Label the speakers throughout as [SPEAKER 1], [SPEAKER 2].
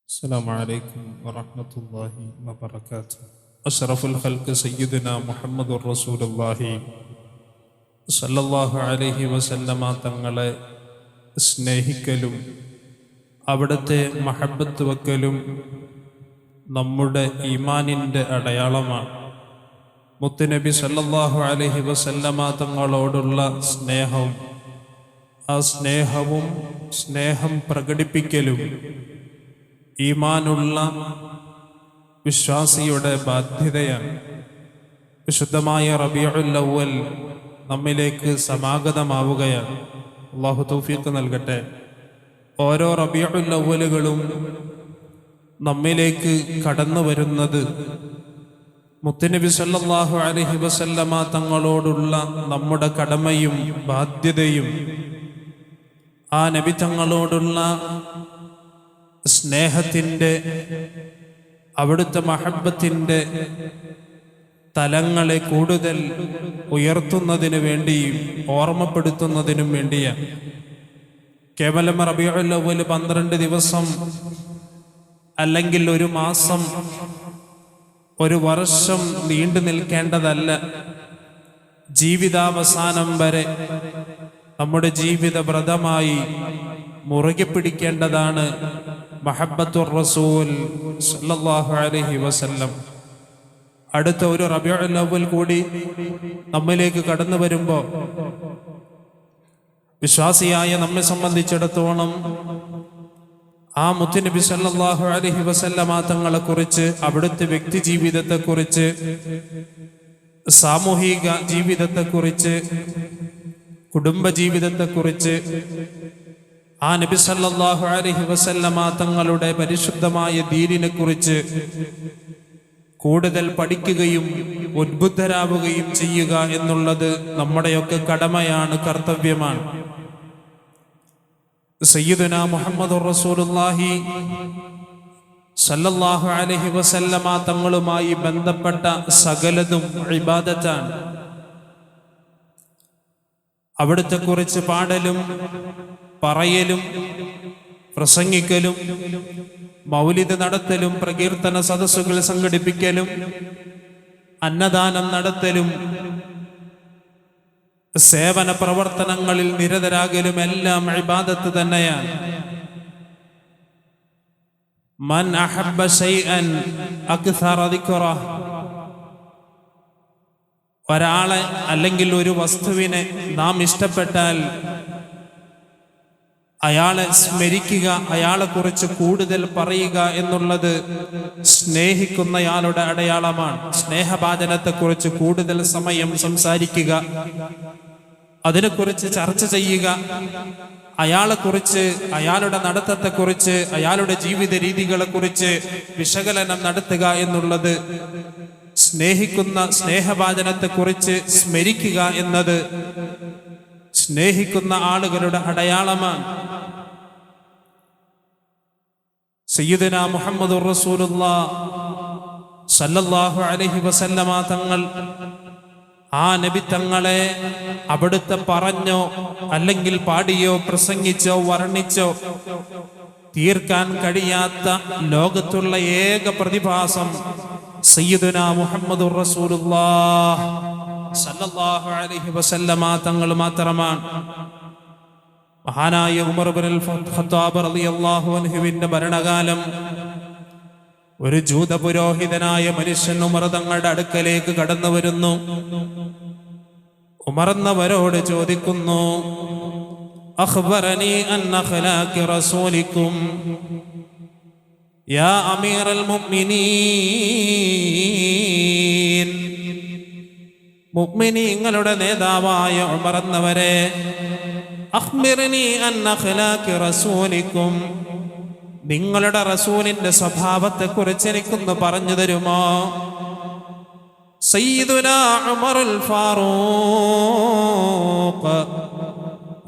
[SPEAKER 1] السلام عليكم ورحمة الله وبركاته. أشرف الخلق سيدنا محمد رسول الله صلى الله عليه وسلم തങ്ങളെ സ്നേഹിക്കലും അവിടുത്തെ മഹബത്ത് വക്കലും നമ്മുടെ ഈമാനിൻ്റെ അടയാളമാണ്. മുത്തുനബി സല്ലല്ലാഹു അലൈഹി വസല്ലമ തങ്ങളോടുള്ള സ്നേഹവും ആ സ്നേഹം പ്രകടിപ്പിക്കലും ഈമാനുള്ള വിശ്വാസിയുടെ ബാധ്യതയാണ്. വിശുദ്ധമായ റബീഉൽ അവ്വൽ നമ്മിലേക്ക് സമാഗതമാവുകയാണ്. അല്ലാഹു തൗഫീഖ് നൽകട്ടെ. ഓരോ റബീഉൽ അവ്വലുകളും നമ്മിലേക്ക് കടന്നു വരുന്നത് മുത്തുനബി സല്ലല്ലാഹു അലൈഹി വസല്ലമ തങ്ങളോടുള്ള നമ്മുടെ കടമയും ബാധ്യതയും ആ നബി തങ്ങളോടുള്ള സ്നേഹത്തിൻ്റെ അവിടുത്തെ മഹബത്തിൻ്റെ തലങ്ങളെ കൂടുതൽ ഉയർത്തുന്നതിന് വേണ്ടിയും ഓർമ്മപ്പെടുത്തുന്നതിനും വേണ്ടിയാണ്. കേവലം റബീഉൽ അവ്വൽ 12 ദിവസം അല്ലെങ്കിൽ ഒരു മാസം ഒരു വർഷം നീണ്ടു നിൽക്കേണ്ടതല്ല. ജീവിതാവസാനം വരെ നമ്മുടെ ജീവിത വ്രതമായി മുറുകെ പിടിക്കേണ്ടതാണ് മഹബ്ബത്തുർ റസൂൽ സല്ലല്ലാഹു അലൈഹി വസല്ലം. അടുത്ത ഒരു റബീഉൽ അവ്വൽ കൂടി നമ്മിലേക്ക് കടന്നു വരുമ്പോൾ വിശ്വാസിയായ നമ്മെ സംബന്ധിച്ചിടത്തോളം ആ മുത്തുനബി സല്ലല്ലാഹു അലൈഹി വസല്ലമ തങ്ങളെ കുറിച്ച്, അവിടുത്തെ വ്യക്തി ജീവിതത്തെക്കുറിച്ച്, സാമൂഹിക ജീവിതത്തെക്കുറിച്ച്, കുടുംബ ജീവിതത്തെക്കുറിച്ച്, ആ നബി സല്ലല്ലാഹു അലൈഹി വസല്ലമ തങ്ങളുടെ പരിശുദ്ധമായ ദീനിനെ കുറിച്ച് കൂടുതൽ പഠിക്കുകയും ഉദ്ബുദ്ധരാവുകയും ചെയ്യുക എന്നുള്ളത് നമ്മുടെയൊക്കെ കടമയാണ്, കർത്തവ്യമാണ്. സയ്യിദുനാ മുഹമ്മദുർ റസൂലുള്ളാഹി സല്ലല്ലാഹു അലൈഹി വസല്ലമ തങ്ങളുമായി ബന്ധപ്പെട്ട സകലതും ഇബാദത്താണ്. അവിടുത്തെ കുറിച്ച് പാടലും പറയലും പ്രസംഗിക്കലും മൗലിദ് നടത്തലും പ്രകീർത്തന സദസ്സുകൾ സംഘടിപ്പിക്കലും അന്നദാനം നടത്തലും സേവന പ്രവർത്തനങ്ങളിൽ നിരതരാകലും എല്ലാം ഇബാദത്ത് തന്നെയാണ്. മൻ അഹബ്ബ ശൈഅൻ അക്സറ ദിക്റഹ്, ഒരാളെ അല്ലെങ്കിൽ ഒരു വസ്തുവിനെ നാം ഇഷ്ടപ്പെട്ടാൽ അയാളെ സ്മരിക്കുക, അയാളെ കുറിച്ച് കൂടുതൽ പറയുക എന്നുള്ളത് സ്നേഹിക്കുന്നയാളുടെ അടയാളമാണ്. സ്നേഹഭാജനത്തെക്കുറിച്ച് കൂടുതൽ സമയം സംസാരിക്കുക, അതിനെക്കുറിച്ച് ചർച്ച ചെയ്യുക, അയാളെക്കുറിച്ച്, അയാളുടെ നടത്തത്തെക്കുറിച്ച്, അയാളുടെ ജീവിത രീതികളെക്കുറിച്ച് വിശകലനം നടത്തുക എന്നുള്ളത്, സ്നേഹിക്കുന്ന സ്നേഹഭാജനത്തെക്കുറിച്ച് സ്മരിക്കുക എന്നത് സ്നേഹിക്കുന്ന ആളുകളുടെ അടയാളമാണ്. സയ്യിദുനാ മുഹമ്മദുർ റസൂലുള്ളാഹി സല്ലല്ലാഹു അലൈഹി വസല്ലമ തങ്ങൾ, ആ നബി തങ്ങളെ അവിടുത്തെ പറഞ്ഞോ അല്ലെങ്കിൽ പാടിയോ പ്രസംഗിച്ചോ വർണ്ണിച്ചോ തീർക്കാൻ കഴിയാത്ത ലോകത്തുള്ള ഏക പ്രതിഭാസം സയ്യിദുനാ മുഹമ്മദുർ റസൂലുള്ളാഹി സല്ലല്ലാഹു അലൈഹി വസല്ലമ തങ്ങൾ മാത്രമാണ്. മഹാനായ ഉമർ ഇബ്നുൽ ഖത്താബ് റളിയല്ലാഹു അൻഹുവിന്റെ ഭരണകാലം ഒരു ജൂത പുരോഹിതനായ മനുഷ്യൻ ഉമർ തങ്ങളുടെ അടുക്കലേക്ക് കടന്നു വരുന്നു. ഉമർ എന്നവരോട് ചോദിക്കുന്നു, അഖ്ബറനി അൻ അഖ്ലാഖി റസൂലിക്കും യാ അമീറൽ മുഅ്മിനീൻ. മുഅ്മിനീങ്ങളുടെ നേതാവായ ഉമർ എന്നവരെ, അഖ്ബിർനി അൻ അഖ്ലാഖി റസൂലിക്കും, നിങ്ങളുടെ റസൂലിന്റെ സ്വഭാവത്തെക്കുറിച്ച് എനിക്കൊന്ന് പറഞ്ഞു തരുമോ? സയ്യിദുനാ ഉമറുൽ ഫാറൂഖ്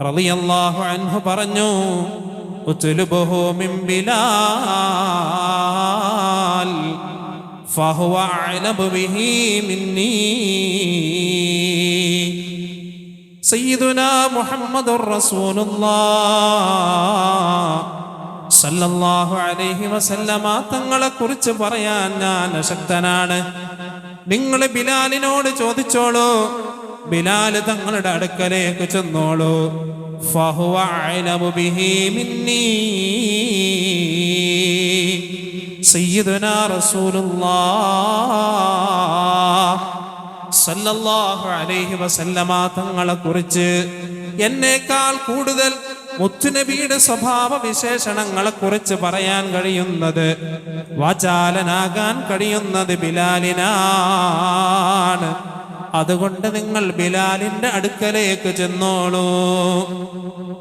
[SPEAKER 1] റളിയല്ലാഹു അൻഹു പറഞ്ഞു, ഉത്ലുബുഹു മിൻ ബിലാൽ ഫഹുവ അഅലമു ബിഹി മിന്നീ. സയ്യിദുനാ മുഹമ്മദുർ റസൂലുള്ളാഹ് സല്ലല്ലാഹു അലൈഹി വസല്ലമ തങ്ങളെ കുറിച്ച് പറയാൻ ഞാൻ അശക്തനാണ്. നിങ്ങൾ ബിലാലിനോട് ചോദിച്ചോളൂ, ബിലാൽ തങ്ങളുടെ അടുക്കലേക്ക് ചെന്നോളൂ. ഫഹുവ അഅലമു ബിഹി മിന്നീ സയ്യിദുനാ റസൂലുള്ളാഹ് സല്ലല്ലാഹു അലൈഹി വസല്ലമ തങ്ങളെ കുറിച്ച് എന്നേക്കാൾ കൂടുതൽ മുത്തുനബിയുടെ സ്വഭാവ വിശേഷണങ്ങളെ കുറിച്ച് പറയാൻ കഴിയുന്നത്, വാചാലനാകാൻ കഴിയുന്നത് ബിലാലിനാണ്. അതുകൊണ്ട് നിങ്ങൾ ബിലാലിന്റെ അടുക്കലേക്ക് ചെന്നോളൂ.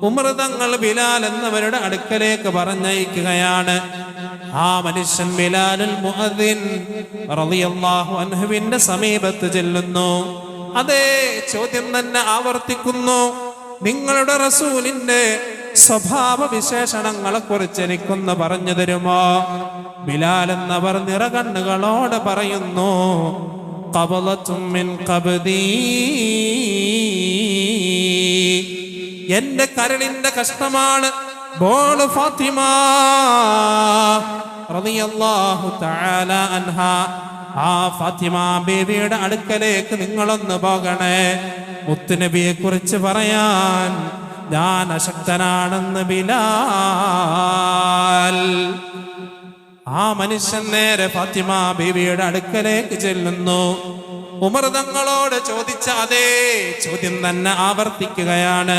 [SPEAKER 1] ഉമർ തങ്ങൾ ബിലാൽ എന്നവരുടെ അടുക്കലേക്ക് പറഞ്ഞയക്കുകയാണ്. ആ മനുഷ്യൻ ബിലാലുൽ മുഅദ്ദിൻ റളിയല്ലാഹു അൻഹുവിന്റെ സമീപത്ത് ചെല്ലുന്നു. അതേ ചോദ്യം തന്നെ ആവർത്തിക്കുന്നു. നിങ്ങളുടെ റസൂലിന്റെ സ്വഭാവ വിശേഷണങ്ങളെ കുറിച്ച് എനിക്കൊന്ന് പറഞ്ഞു തരുമോ? ബിലാൽ എന്നവർ നിറകണ്ണുകളോട് പറയുന്നു, ഖബളത്തും മിൻ ഖബ്ദീ, എന്റെ കരളിന്റെ കഷ്ണമാണ് ബോള് ഫാത്തിമ റളിയല്ലാഹു തആല അൻഹാ. ആ ഫാത്തിമ ബീവിയുടെ അടുക്കലേക്ക് നിങ്ങളൊന്ന് പോകണേ. മുത്തുനബിയെ കുറിച്ച് പറയാൻ ഞാൻ അശക്തനാണെന്ന് ബിലാൽ. ആ മനുഷ്യൻ നേരെ ഫാത്തിമ ബീവിയുടെ അടുക്കലേക്ക് ചെല്ലുന്നു. ഉമർ തങ്ങളോട് ചോദിച്ച അതേ ചോദ്യം തന്നെ ആവർത്തിക്കുകയാണ്.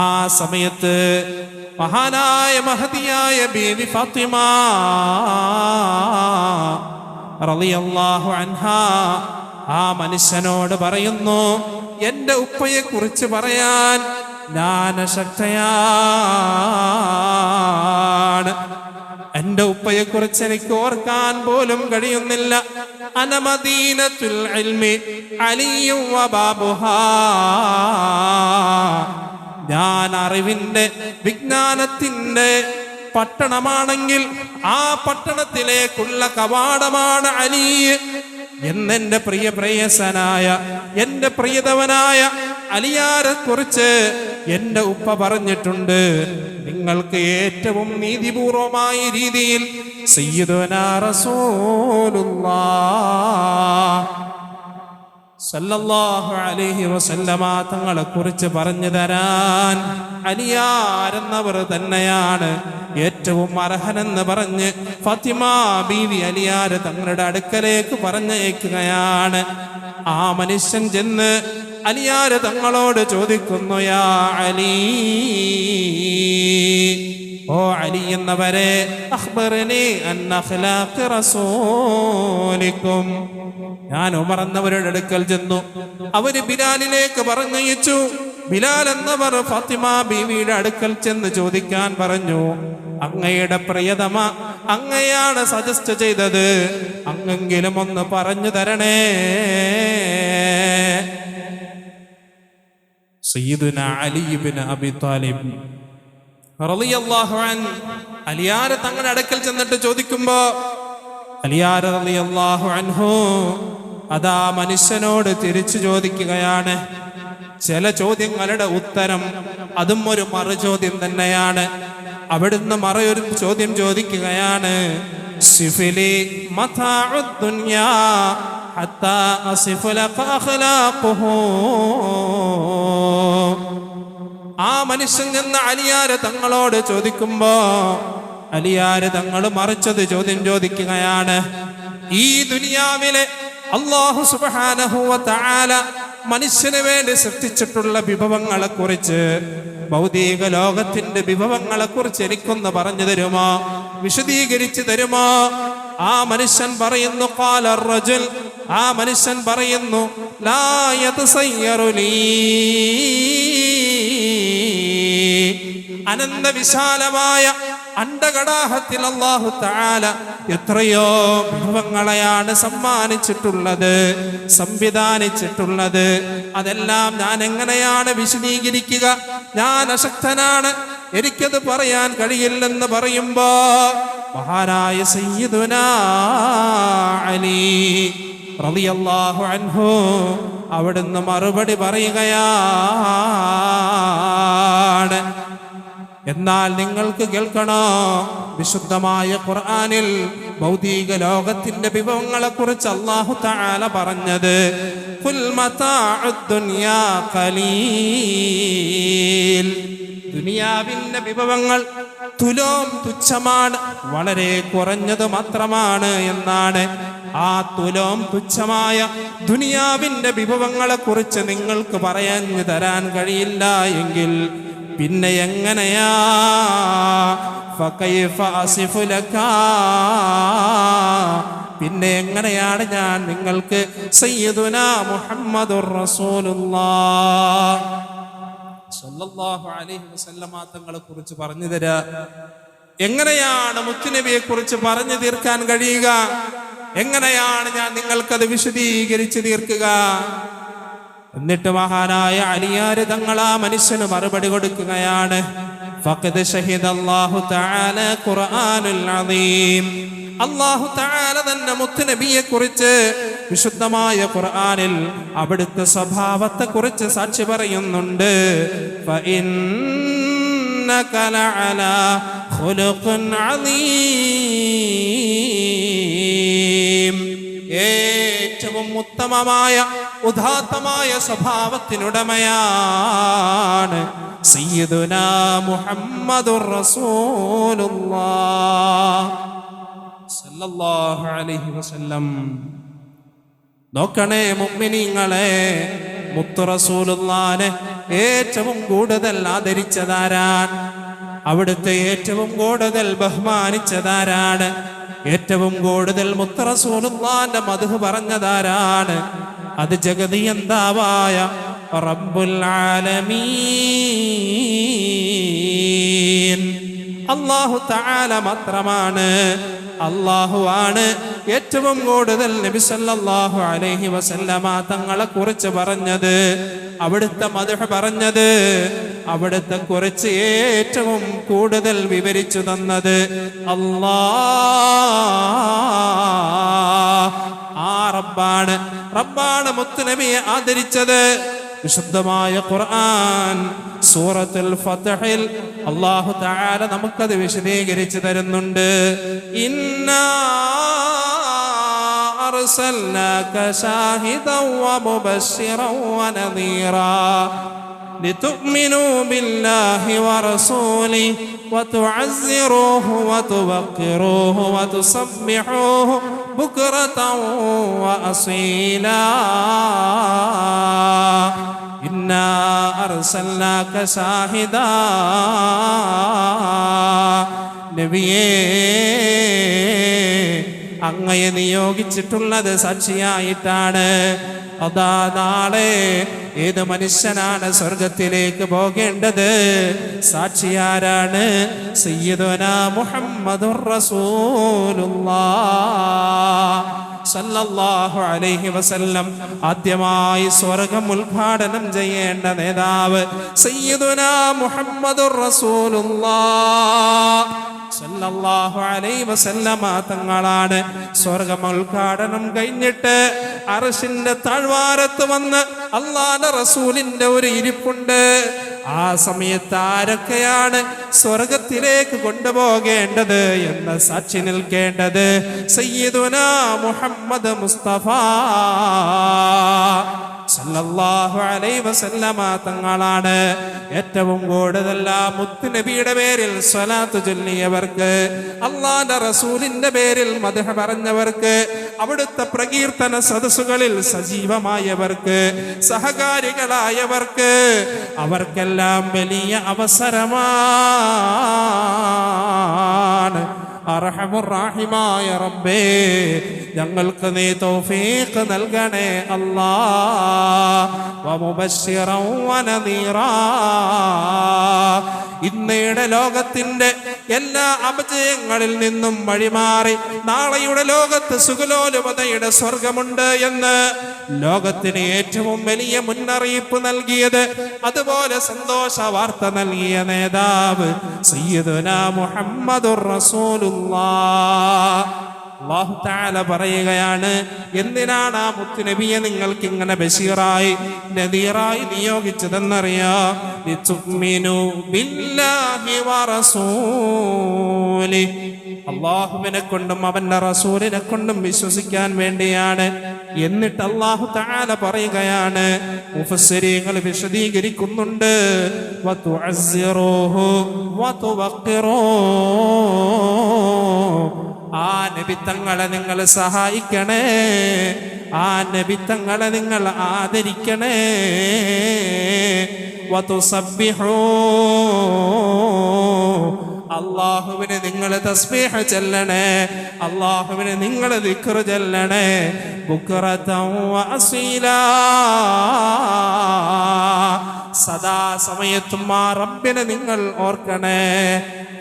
[SPEAKER 1] ആ സമയത്ത് മഹാനായ മഹദിയായ ബീവി ഫാത്തിമ റളിയല്ലാഹു അൻഹാ ആ മനുഷ്യനോട് പറയുന്നു, എന്റെ ഉപ്പയെ കുറിച്ച് പറയാൻ ഞാൻ അശക്തയാണ്. എന്റെ ഉപ്പയെ കുറിച്ച് എനിക്ക് ഓർക്കാൻ പോലും കഴിയുന്നില്ല. അന മദീനത്തുൽ ഇൽമി അലിയു വബാബുഹാ, ഞാൻ അറിവിന്റെ വിജ്ഞാനത്തിന്റെ പട്ടണമാണെങ്കിൽ ആ പട്ടണത്തിലേക്കുള്ള കവാടമാണ് അലി എന്നെന്റെ പ്രിയസനായ എന്റെ പ്രിയതവനായ അലിയാരെ കുറിച്ച് എന്റെ ഉപ്പ പറഞ്ഞിട്ടുണ്ട്. നിങ്ങൾക്ക് ഏറ്റവും നീതിപൂർവമായ രീതിയിൽ സയ്യിദുനാ റസൂലുള്ളാഹ് സല്ലല്ലാഹു അലൈഹി വസല്ലമ തങ്ങളെ കുറിച്ച് പറഞ്ഞു തരാൻ അലിയാരെന്നവർ തന്നെയാണ് ഏറ്റവും അർഹനെന്ന് പറഞ്ഞ് ഫാത്തിമ ബീവി അലിയാർ തങ്ങളുടെ അടുക്കലേക്ക് പറഞ്ഞയക്കുകയാണ്. ആ മനുഷ്യൻ ചെന്ന് അലിയാർ തങ്ങളോട് ചോദിക്കുന്നു, യാ അലി, ഓ അലി എന്നവരെ, അഖ്ബർനി അൻ അഖ്ലാഖി റസൂലിക്കും. ഞാൻ ഉമർ എന്നവരുടെ അടുക്കൽ ചെന്നു. അവര് ബിലാലിലേക്ക് പറഞ്ഞയച്ചു. ബിലാൽ എന്നവർ ഫാത്തിമ ബീവിയുടെ അടുക്കൽ ചെന്ന് ചോദിക്കാൻ പറഞ്ഞു, അങ്ങയുടെ പ്രിയതമ അങ്ങയാണ് സജസ്റ്റ് ചെയ്തത്, അങ്ങെങ്കിലും ഒന്ന് പറഞ്ഞു തരണേ. സയ്യിദുനാ അലി ഇബ്നു അബി ത്വാലിബ് റളിയല്ലാഹു അൻഹു അലിയാർ തങ്ങളുടെ അടുക്കൽ ചെന്നിട്ട് ചോദിക്കുമ്പോ അലിയാർ റളിയല്ലാഹു അൻഹു അതാ മനുഷ്യനോട് തിരിച്ചു ചോദിക്കുകയാണ്. ചില ചോദ്യങ്ങളുടെ ഉത്തരം അതും ഒരു മറുചോദ്യം തന്നെയാണ്. അവിടുന്ന് മറൊരു ചോദ്യം ചോദിക്കുകയാണ്, സിഫിലി മതാഉദ് ദുനിയാ ഹത്താ അസിഫു ലക അഖ്ലാഖുഹു. ആ മനുഷ്യൻ എന്ന അലിയാർ തങ്ങളോട് ചോദിക്കുമ്പോ അലിയാർ തങ്ങൾ മറിച്ചത് ചോദ്യം ചോദിക്കുകയാണ്. ഈ ദുനിയാവിലെ അല്ലാഹു സുബ്ഹാനഹു വ തആല മനുഷ്യന് വേണ്ടി സൃഷ്ടിച്ചിട്ടുള്ള വിഭവങ്ങളെ കുറിച്ച്, ഭൗതിക ലോകത്തിന്റെ വിഭവങ്ങളെ കുറിച്ച് എനിക്കൊന്ന് പറഞ്ഞു തരുമോ, വിശദീകരിച്ചു തരുമോ? ആ മനുഷ്യൻ പറയുന്നു, ഖാല റജുൽ, ആ മനുഷ്യൻ പറയുന്നു, ലാ യതസയ്യറു ലീ, അനന്ത വിശാലമായ അണ്ടകടാഹത്തിൽ അല്ലാഹു തആല എത്രയോ വിഭവങ്ങളെയാണ് സമ്മാനിച്ചിട്ടുള്ളത്, സംവിധാനിച്ചിട്ടുള്ളത്. അതെല്ലാം ഞാൻ എങ്ങനെയാണ് വിശദീകരിക്കുക? ഞാൻ അശക്തനാണ്, എനിക്കത് പറയാൻ കഴിയില്ലെന്ന് പറയുമ്പോ മഹാനായ സയ്യിദുനാ അലി റളിയല്ലാഹു അൻഹു അവിടുന്ന് മറുപടി പറയുകയാണ്, എന്നാൽ നിങ്ങൾക്ക് കേൾക്കണോ, വിശുദ്ധമായ ഖുർആനിൽ ഭൗതിക ലോകത്തിന്റെ വിഭവങ്ങളെ കുറിച്ച് അല്ലാഹു തആല പറഞ്ഞത് ഖുൽ മതാഉദ് ദുനിയാ ഖലീൽ. ദുനിയാവിന്റെ വിഭവങ്ങൾ തുലോം തുച്ഛമാണ്, വളരെ കുറഞ്ഞത് മാത്രമാണ് എന്നാണ്. ആ തുലോം തുച്ഛമായ ദുനിയാവിന്റെ വിഭവങ്ങളെ കുറിച്ച് നിങ്ങൾക്ക് പറഞ്ഞു തരാൻ കഴിയില്ല എങ്കിൽ പിന്നെ എങ്ങനെയാ ഫകൈഫ അസിഫു ലക, പിന്നെ എങ്ങനെയാണ് ഞാൻ നിങ്ങൾക്ക് സയ്യിദുനാ മുഹമ്മദുർ റസൂലുള്ളാഹ് സ്വല്ലല്ലാഹു അലൈഹി വസല്ലമ തങ്ങളെ കുറിച്ച് പറഞ്ഞു തരാ? എങ്ങനെയാണ് മുത്തുനബിയെ കുറിച്ച് പറഞ്ഞു തീർക്കാൻ കഴിയുക? എങ്ങനെയാണ് ഞാൻ നിങ്ങൾക്കത് വിശദീകരിച്ച് തീർക്കുക? എന്നിട്ട് മഹാനായ അലിയാര് തങ്ങൾ ആ മനുഷ്യന് മറുപടി കൊടുക്കുകയാണ്. ഫഖദ് ഷഹിദല്ലാഹു തആല ഖുർആനുൽ അദീം. അല്ലാഹു തആല തന്നെ മുത്തുനബിയെ കുറിച്ച് വിശുദ്ധമായ ഖുർആനിൽ അവിടുത്തെ സ്വഭാവത്തെ കുറിച്ച് സാക്ഷി പറയുന്നുണ്ട്. ഫഇന്നക ലഅലാ ഖുലുഖിൻ അദീം. ഏറ്റവും ഉത്തമമായ ഉദാത്തമായ സ്വഭാവത്തിനുടമയാണ് സയ്യിദുനാ മുഹമ്മദുർ റസൂലുള്ളാഹ് സല്ലല്ലാഹു അലൈഹി വസല്ലം. നോക്കണേ മുഅ്മിനീങ്ങളെ, മുത്തു റസൂലുള്ളാഹിനെ ഏറ്റവും കൂടുതൽ ആദരിച്ചതാരാണ്? അവിടുത്തെ ഏറ്റവും കൂടുതൽ ബഹുമാനിച്ചതാരാണ്? ഏറ്റവും കൂടുതൽ മുത്ത് റസൂലുള്ളാഹിന്റെ മദ്ഹ് പറഞ്ഞതാരാണ്? അത് ജഗതിയന്താവായ റബ്ബുൽ ആലമീൻ അല്ലാഹു തആല മാത്രമാണ്. അല്ലാഹുവാണ് ഏറ്റവും കൂടുതൽ നബി സല്ലല്ലാഹു അലൈഹി വസല്ലമ തങ്ങളെ കുറിച്ച് പറഞ്ഞത്, അവിടുത്തെ മദ്ഹ് പറഞ്ഞത്, അവിടുത്തെ കുറിച്ച് ഏറ്റവും കൂടുതൽ വിവരിച്ചു തന്നത് അല്ലാഹ്. ആ റബ്ബാണ് മുത്തുനബിയെ ആദരിച്ചത്. വിശുദ്ധമായ ഖുർആൻ സൂറത്തുൽ ഫത്ഹിൽ അല്ലാഹു തആല നമുക്കത് വിശദീകരിച്ചു തരുന്നുണ്ട്. ഇന്നാ അർസൽനാക ശാഹിദൻ വമുബശ്ശിറൻ വനദീറാ لتؤمنوا بالله ورسوله وتعزروه وتوقروه وتسبحوه بكرة وأصيلا إنا أرسلناك شاهدا. നബിയേ, അങ്ങയെ നിയോഗിച്ചിട്ടുള്ളത് സാക്ഷിയായിട്ടാണ്. അതാ നാളെ ഏത് മനുഷ്യനാണ് സ്വർഗത്തിലേക്ക് പോകേണ്ടത്? സാക്ഷിയാരാണ്? സയ്യിദുനാ മുഹമ്മദുർ റസൂലുള്ളാഹ് സല്ലല്ലാഹു അലൈഹി വസല്ലം. ആദ്യമായി സ്വർഗം ഉദ്ഘാടനം ചെയ്യേണ്ട നേതാവ് സയ്യിദുനാ മുഹമ്മദുർ റസൂലുള്ളാഹ് സല്ലല്ലാഹു അലൈഹി വസല്ലമ തങ്ങളാണ്. സ്വർഗം ഉദ്ഘാടനം കഴിഞ്ഞിട്ട് അർശിന്റെ താഴ്വാരത്ത് വന്ന് അല്ലാഹുവിന്റെ റസൂലിന്റെ ഒരു ഇരിപ്പുണ്ട്. ആ സമയത്ത് ആരൊക്കെയാണ് സ്വർഗത്തിലേക്ക് കൊണ്ടുപോകേണ്ടത് എന്ന് സാക്ഷി നിൽക്കേണ്ടത് സയ്യിദുനാ മുഹമ്മദ് മുസ്തഫ സല്ലല്ലാഹു അലൈഹി വസല്ലമ തങ്ങളാണ്. ഏറ്റവും കൂടുതൽ മുത്തുനബിയുടെ പേരിൽ സ്വലാത്ത് ചൊല്ലിയവർക്ക്, അല്ലാഹുവിന്റെ റസൂലിന്റെ പേരിൽ മദ്ഹ് പറഞ്ഞവർക്ക്, അവിടുത്തെ പ്രകീർത്തന സദസ്സുകളിൽ സജീവമായവർക്ക്, സഹകാരികളായവർക്ക്, അവർക്കെല്ലാം വലിയ അവസരമാണ്. അർഹമുർ റഹീമായ റബ്ബേ, ഞങ്ങൾക്ക് നീ തൗഫീഖ് നൽകണേ അല്ലാഹ്. വമുബശ്ശിറൻ വനദീറാ. ഇന്നയുടെ ലോകത്തിന്റെ എല്ലാ അപജയങ്ങളിൽ നിന്നും വഴിമാറി നാളെയുടെ ലോകത്ത് സുഖലോലുപതയുടെ സ്വർഗമുണ്ട് എന്ന് ലോകത്തിന് ഏറ്റവും വലിയ മുന്നറിയിപ്പ് നൽകിയത്, അതുപോലെ സന്തോഷ വാർത്ത നൽകിയ നേതാവ് സയ്യിദുനാ മുഹമ്മദുർ റസൂലുള്ളാഹ്. അല്ലാഹു തആല പറയുകയാണ്, എന്തിനാണ് ആ മുത്തുനബിയെ നിങ്ങൾക്ക് ഇങ്ങനെ ബശീറായി നദീറായി നിയോഗിച്ചതെന്നറിയോ? ലിതുഅ്മിനു ബില്ലാഹി വറസൂലി, അല്ലാഹുവിനെ കൊണ്ടും അവന്റെ റസൂലിനെ കൊണ്ടും വിശ്വസിക്കാൻ വേണ്ടിയാണ്. എന്നിട്ട് അല്ലാഹു തആല പറയുകയാണ്, മുഫസ്സിരീങ്ങൾ വിശദീകരിക്കുന്നുണ്ട്, വതുഅസ്സിറൂഹു വതുവഖിറൂഹു, ആ നബിത്തങ്ങളെ നിങ്ങൾ സഹായിക്കണേ, ആ നബിത്തങ്ങളെ നിങ്ങൾ ആദരിക്കണേ. വതുസബ്ബിഹൂ, അല്ലാഹുവിനെ നിങ്ങൾ തസ്ബീഹ് ചൊല്ലണേ, അല്ലാഹുവിനെ നിങ്ങൾ ദിക്ർ ചൊല്ലണേ. ബുക്റതൻ വഅസീലാ, സദാ സമയത്തും ആ റബ്ബിനെ നിങ്ങൾ ഓർക്കണേ.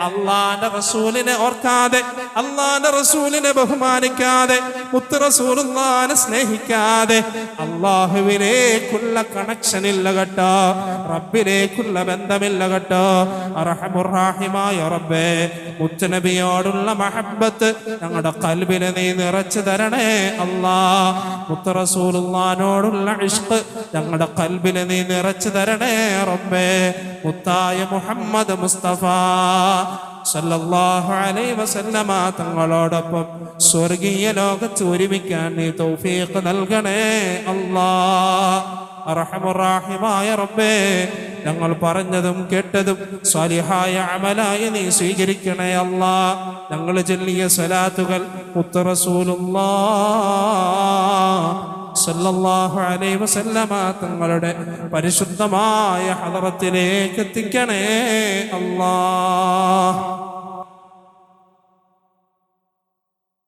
[SPEAKER 1] അള്ളാന്റെ റസൂലിനെ ഓർക്കാതെ, അള്ളാന്റെ റസൂലിനെ ബഹുമാനിക്കാതെ, മുത്ത് റസൂലുള്ളാഹിനെ സ്നേഹിക്കാതെ അള്ളാഹുവിലേക്കുള്ള കണക്ഷൻ ഇല്ല കേട്ടോ, റബ്ബിലേക്കുള്ള ബന്ധമില്ല കേട്ടോ. അർഹമുർ റഹീമായ റബ്ബേ, മുത്തുനബിയോടുള്ള മഹബ്ബത്ത് ഞങ്ങളുടെ ഖൽബിനെ നീ നിറച്ചു തരണേ അല്ലാ. മുത്ത് റസൂലുള്ളാഹിനോടുള്ള ഇഷ്ഖ് ഞങ്ങളുടെ ഖൽബിനെ നീ നിറച്ചു തരണേ റബ്ബേ. മുത്തായ മുഹമ്മദ് മുസ്തഫ സല്ലല്ലാഹു അലൈഹി വസല്ലമ തങ്ങളോടൊപ്പം സ്വർഗീയ ലോകത്ത് ഒരുമിക്കാൻ നീ തൗഫീഖ് നൽകണേ അല്ലാഹ്. അർഹമുർ റഹീമായ റബ്ബേ, ഞങ്ങൾ പറഞ്ഞതും കേട്ടതും സ്വാലിഹായ അമലായി നീ സ്വീകരിക്കണേ അല്ലാഹ്. ഞങ്ങൾ ചൊല്ലിയ സ്വലാത്തുകൾ മുത്ത് റസൂലുള്ളാഹ് സല്ലല്ലാഹു അലൈഹി വസല്ലമ തങ്ങളുടെ പരിശുദ്ധമായ ഹദറത്തിലേക്ക് എത്തിക്കണേ അല്ലാഹ്.